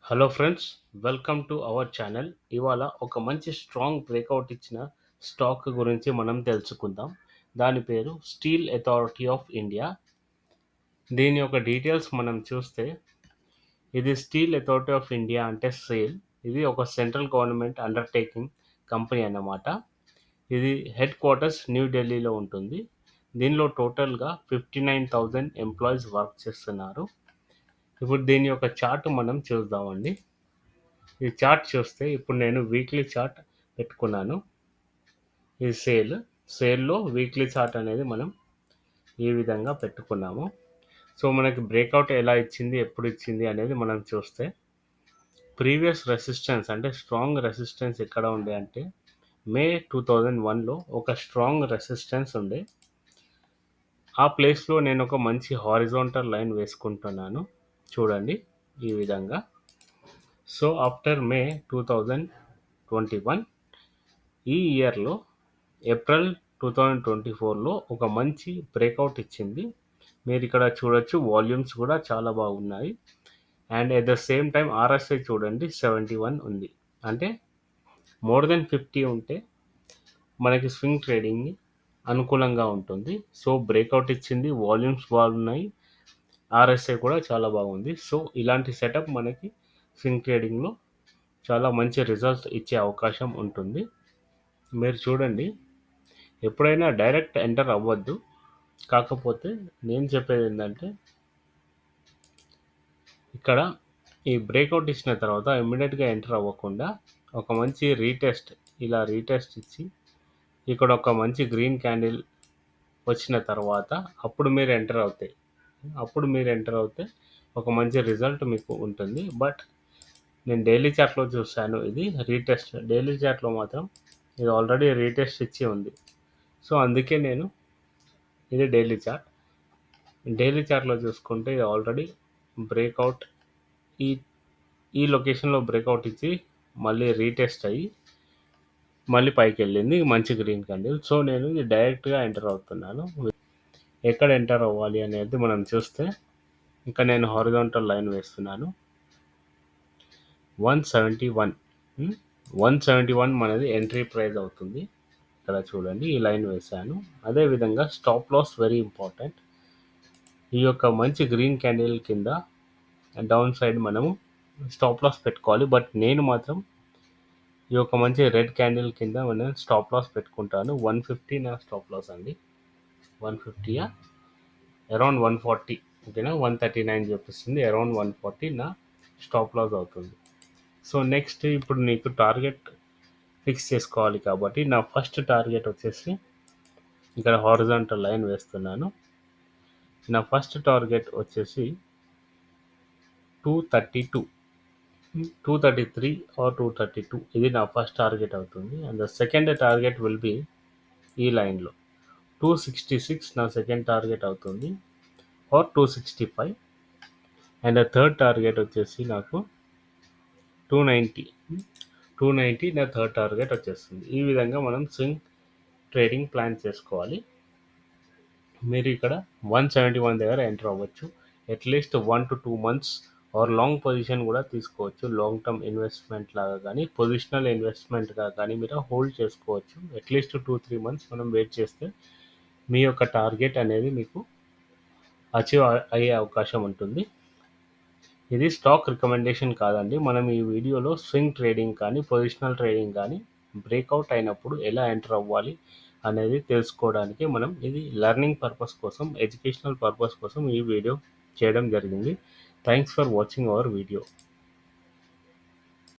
Hello friends, welcome to our channel. ఇవాళ ఒక మంచి స్ట్రాంగ్ బ్రేక్అవుట్ ఇచ్చిన స్టాక్ గురించి మనం తెలుసుకుందాం. దాని పేరు స్టీల్ అథారిటీ ఆఫ్ ఇండియా. దీని యొక్క డీటెయిల్స్ మనం చూస్తే, ఇది స్టీల్ అథారిటీ ఆఫ్ ఇండియా అంటే సేల్. ఇది ఒక సెంట్రల్ గవర్నమెంట్ అండర్టేకింగ్ కంపెనీ అన్నమాట. ఇది హెడ్ క్వార్టర్స్ న్యూఢిల్లీలో ఉంటుంది. దీనిలో టోటల్గా 59,000 ఎంప్లాయీస్ వర్క్ చేస్తున్నారు. ఇప్పుడు దీని యొక్క చార్ట్ మనం చూద్దామండి. ఈ చార్ట్ చూస్తే ఇప్పుడు నేను వీక్లీ చార్ట్ పెట్టుకున్నాను. ఇది సేల్లో వీక్లీ చార్ట్ అనేది మనం ఈ విధంగా పెట్టుకున్నాము. సో మనకి బ్రేక్అవుట్ ఎలా ఇచ్చింది, ఎప్పుడు ఇచ్చింది అనేది మనం చూస్తే, ప్రీవియస్ రెసిస్టెన్స్ అంటే స్ట్రాంగ్ రెసిస్టెన్స్ ఎక్కడ ఉండే అంటే మే 2001లో ఒక స్ట్రాంగ్ రెసిస్టెన్స్ ఉండే. ఆ ప్లేస్లో నేను ఒక మంచి హారిజాంటల్ లైన్ వేసుకుంటున్నాను. చూడండి ఈ విధంగా. సో ఆఫ్టర్ మే 2021 ఈ ఇయర్లో ఏప్రిల్ 2024లో ఒక మంచి బ్రేక్అవుట్ ఇచ్చింది. మీరు ఇక్కడ చూడొచ్చు, వాల్యూమ్స్ కూడా చాలా బాగున్నాయి. And at the same time RSI చూడండి 71 ఉంది. అంటే మోర్ దెన్ 50 ఉంటే మనకి స్వింగ్ ట్రేడింగ్ అనుకూలంగా ఉంటుంది. సో బ్రేక్అవుట్ ఇచ్చింది, వాల్యూమ్స్ బాగున్నాయి, ఆర్ఎస్ఐ కూడా చాలా బాగుంది. సో ఇలాంటి సెటప్ మనకి స్వింగ్ ట్రేడింగ్లో చాలా మంచి రిజల్ట్స్ ఇచ్చే అవకాశం ఉంటుంది. మీరు చూడండి, ఎప్పుడైనా డైరెక్ట్ ఎంటర్ అవ్వద్దు. కాకపోతే నేను చెప్పేది ఏంటంటే, ఇక్కడ ఈ బ్రేక్అవుట్ ఇచ్చిన తర్వాత ఇమ్మీడియట్గా ఎంటర్ అవ్వకుండా ఒక మంచి రీటెస్ట్ ఇచ్చి ఇక్కడ ఒక మంచి గ్రీన్ క్యాండిల్ వచ్చిన తర్వాత అప్పుడు మీరు ఎంటర్ అవుతే ఒక మంచి రిజల్ట్ మీకు ఉంటుంది. బట్ నేను డైలీ చార్ట్లో చూశాను, ఇది రీటెస్ట్. డైలీ చార్ట్లో మాత్రం ఇది ఆల్రెడీ రీటెస్ట్ ఇచ్చి ఉంది. సో అందుకే నేను ఇది డైలీ చార్ట్లో చూసుకుంటే ఇది ఆల్రెడీ బ్రేక్అవుట్ ఈ ఈ లొకేషన్లో బ్రేక్అవుట్ ఇచ్చి మళ్ళీ రీటెస్ట్ అయ్యి మళ్ళీ పైకి వెళ్ళింది మంచి గ్రీన్ క్యాండిల్. సో నేను ఇది డైరెక్ట్గా ఎంటర్ అవుతున్నాను. ఎక్కడ ఎంటర్ అవ్వాలి అనేది మనం చూస్తే, ఇంకా నేను హారిజాంటల్ లైన్ వేస్తున్నాను. 171 మనది ఎంట్రీ ప్రైస్ అవుతుంది. ఇక్కడ చూడండి, ఈ లైన్ వేసాను. అదేవిధంగా స్టాప్ లాస్ వెరీ ఇంపార్టెంట్. ఈ యొక్క మంచి గ్రీన్ క్యాండిల్ కింద డౌన్ సైడ్ మనము స్టాప్ లాస్ పెట్టుకోవాలి. బట్ నేను మాత్రం ఈ యొక్క మంచి రెడ్ క్యాండిల్ కింద నేను స్టాప్ లాస్ పెట్టుకుంటాను. 150 నా స్టాప్ లాస్ అండి. 150 అరౌండ్ 140, ఓకేనా. 139 చూపిస్తుంది, అరౌండ్ 140 నా స్టాప్ లాస్ అవుతుంది. సో నెక్స్ట్ ఇప్పుడు నీకు టార్గెట్ ఫిక్స్ చేసుకోవాలి కాబట్టి నా ఫస్ట్ టార్గెట్ వచ్చేసి ఇక్కడ హారిజాంటల్ లైన్ వేస్తున్నాను. నా ఫస్ట్ టార్గెట్ వచ్చేసి 233 ఆర్ 232. ఇది నా ఫస్ట్ టార్గెట్ అవుతుంది. And the second target will be ఈ లైన్లో 266 నా సెకండ్ టార్గెట్ అవుతుంది, or 265. And the third target వచ్చేసి నాకు 290 నా థర్డ్ టార్గెట్ వచ్చేస్తుంది. ఈ విధంగా మనం స్వింగ్ ట్రేడింగ్ ప్లాన్ చేసుకోవాలి. మీరు ఇక్కడ 171 దగ్గర ఎంటర్ అవ్వచ్చు. At least 1 to 2 months or long position కూడా తీసుకోవచ్చు. లాంగ్ టర్మ్ ఇన్వెస్ట్మెంట్ లాగా కానీ, పొజిషనల్ ఇన్వెస్ట్మెంట్గా కానీ మీరు హోల్డ్ చేసుకోవచ్చు. అట్లీస్ట్ 2-3 months మనం వెయిట్ చేస్తే మీ యొక్క టార్గెట్ అనేది మీకు అచీవ్ అయ్యే అవకాశం ఉంటుంది. ఇది స్టాక్ రికమెండేషన్ కాదండి. మనం ఈ వీడియోలో స్వింగ్ ట్రేడింగ్ కానీ, పొజిషనల్ ట్రేడింగ్ కానీ బ్రేక్అవుట్ అయినప్పుడు ఎలా ఎంటర్ అవ్వాలి అనేది తెలుసుకోవడానికి మనం ఇది లెర్నింగ్ పర్పస్ కోసం, ఎడ్యుకేషనల్ పర్పస్ కోసం ఈ వీడియో చేయడం జరిగింది. Thanks for watching our video.